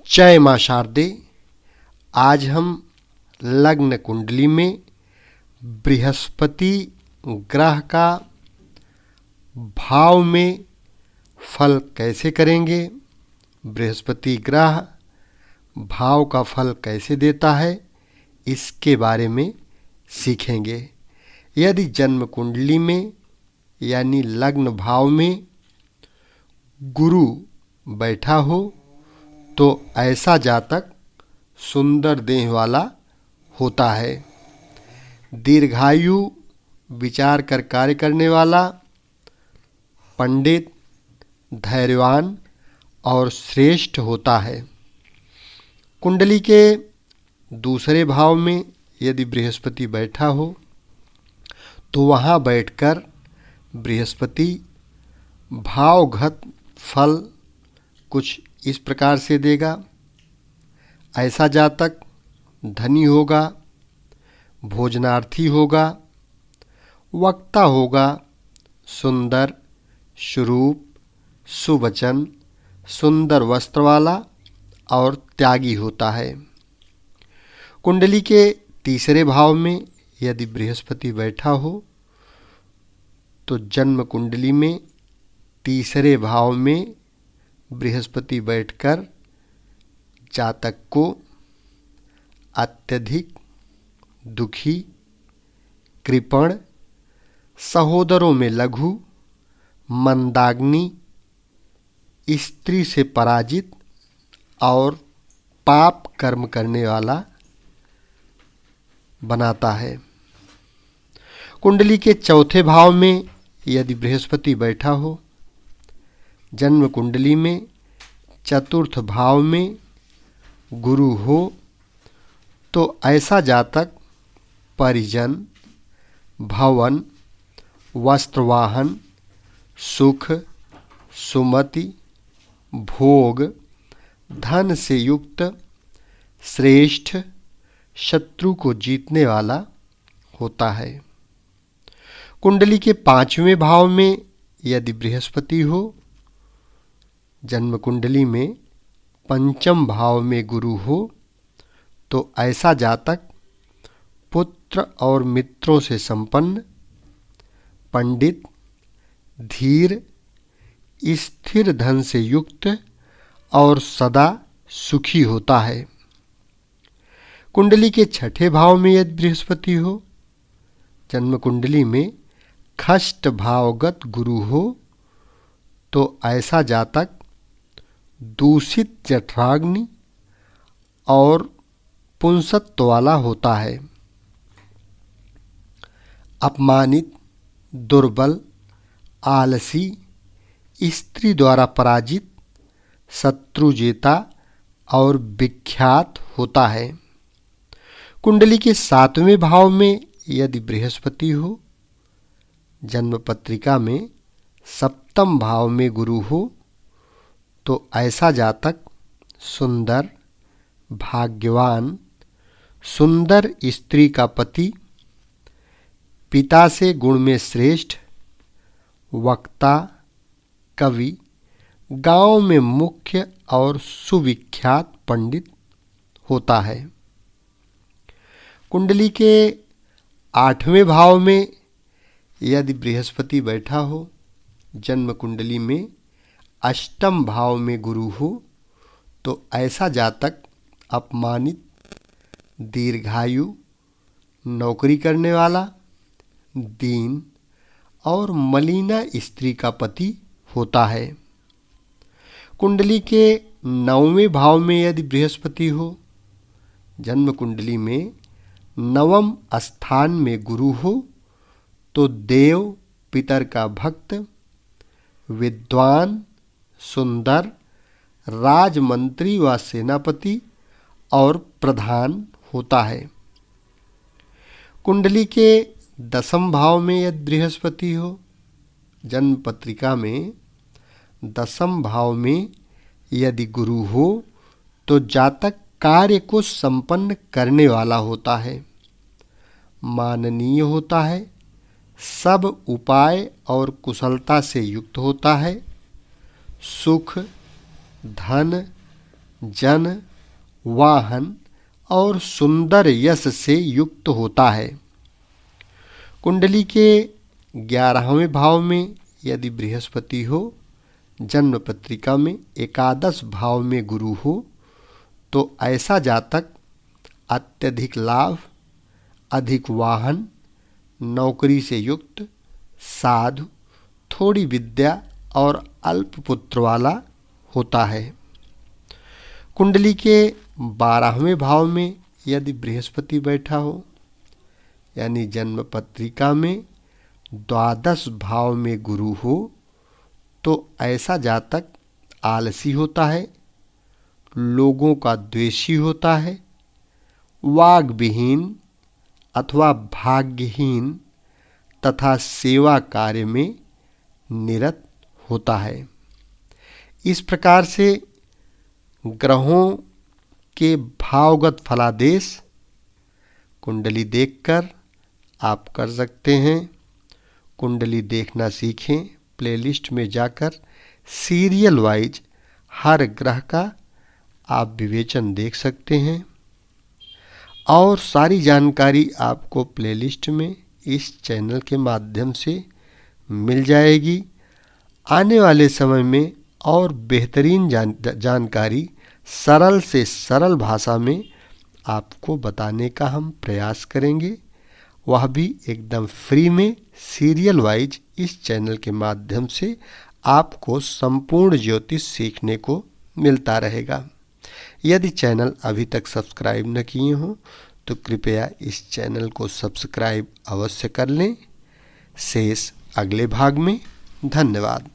जय मां शारदे। आज हम लग्न कुंडली में बृहस्पति ग्रह का भाव में फल कैसे करेंगे, बृहस्पति ग्रह भाव का फल कैसे देता है, इसके बारे में सीखेंगे। यदि जन्म कुंडली में यानी लग्न भाव में गुरु बैठा हो तो ऐसा जातक सुंदर देह वाला होता है, दीर्घायु, विचार कर कार्य करने वाला, पंडित, धैर्यवान और श्रेष्ठ होता है। कुंडली के दूसरे भाव में यदि बृहस्पति बैठा हो तो वहाँ बैठकर बृहस्पति भावगत फल कुछ इस प्रकार से देगा। ऐसा जातक धनी होगा, भोजनार्थी होगा, वक्ता होगा, सुंदर, सुरूप, सुवचन, सुंदर वस्त्र वाला और त्यागी होता है। कुंडली के तीसरे भाव में यदि बृहस्पति बैठा हो तो जन्म कुंडली में तीसरे भाव में बृहस्पति बैठकर जातक को अत्यधिक दुखी, कृपण, सहोदरों में लघु, मंदाग्नि, स्त्री से पराजित और पाप कर्म करने वाला बनाता है। कुंडली के चौथे भाव में यदि बृहस्पति बैठा हो, जन्म कुंडली में चतुर्थ भाव में गुरु हो तो ऐसा जातक परिजन, भवन, वस्त्रवाहन, सुख, सुमति, भोग, धन से युक्त, श्रेष्ठ, शत्रु को जीतने वाला होता है। कुंडली के पांचवें भाव में यदि बृहस्पति हो, जन्म कुंडली में पंचम भाव में गुरु हो तो ऐसा जातक पुत्र और मित्रों से संपन्न, पंडित, धीर, स्थिर धन से युक्त और सदा सुखी होता है। कुंडली के छठे भाव में यदि बृहस्पति हो, जन्म कुंडली में खष्ट भावगत गुरु हो तो ऐसा जातक दूषित जठराग्नि और पुंसत्व वाला होता है। अपमानित, दुर्बल, आलसी, स्त्री द्वारा पराजित, शत्रुजेता और विख्यात होता है। कुंडली के सातवें भाव में यदि बृहस्पति हो, जन्म पत्रिका में सप्तम भाव में गुरु हो तो ऐसा जातक सुंदर, भाग्यवान, सुंदर स्त्री का पति, पिता से गुण में श्रेष्ठ, वक्ता, कवि, गांव में मुख्य और सुविख्यात पंडित होता है। कुंडली के आठवें भाव में यदि बृहस्पति बैठा हो, जन्म कुंडली में अष्टम भाव में गुरु हो तो ऐसा जातक अपमानित, दीर्घायु, नौकरी करने वाला, दीन और मलिना स्त्री का पति होता है। कुंडली के नौवें भाव में यदि बृहस्पति हो, जन्म कुंडली में नवम स्थान में गुरु हो तो देव, पितर का भक्त, विद्वान, सुंदर, राजमंत्री व सेनापति और प्रधान होता है। कुंडली के दसम भाव में यदि बृहस्पति हो, जन्म पत्रिका में दसम भाव में यदि गुरु हो तो जातक कार्य को संपन्न करने वाला होता है, माननीय होता है, सब उपाय और कुशलता से युक्त होता है, सुख, धन, जन, वाहन और सुंदर यश से युक्त होता है। कुंडली के 11वें भाव में यदि बृहस्पति हो, जन्म पत्रिका में एकादश भाव में गुरु हो, तो ऐसा जातक अत्यधिक लाभ, अधिक वाहन, नौकरी से युक्त, साधु, थोड़ी विद्या और अल्प पुत्र वाला होता है। कुंडली के 12वें भाव में यदि बृहस्पति बैठा हो, यानी जन्म पत्रिका में द्वादश भाव में गुरु हो, तो ऐसा जातक आलसी होता है, लोगों का द्वेषी होता है, वाग विहीन अथवा भाग्यहीन तथा सेवा कार्य में निरत होता है। इस प्रकार से ग्रहों के भावगत फलादेश कुंडली देखकर आप कर सकते हैं। कुंडली देखना सीखें, प्लेलिस्ट में जाकर सीरियल वाइज हर ग्रह का आप विवेचन देख सकते हैं और सारी जानकारी आपको प्लेलिस्ट में इस चैनल के माध्यम से मिल जाएगी। आने वाले समय में और बेहतरीन जानकारी सरल से सरल भाषा में आपको बताने का हम प्रयास करेंगे, वह भी एकदम फ्री में सीरियल वाइज इस चैनल के माध्यम से आपको संपूर्ण ज्योतिष सीखने को मिलता रहेगा। यदि चैनल अभी तक सब्सक्राइब न किए हों तो कृपया इस चैनल को सब्सक्राइब अवश्य कर लें। शेष अगले भाग में। धन्यवाद।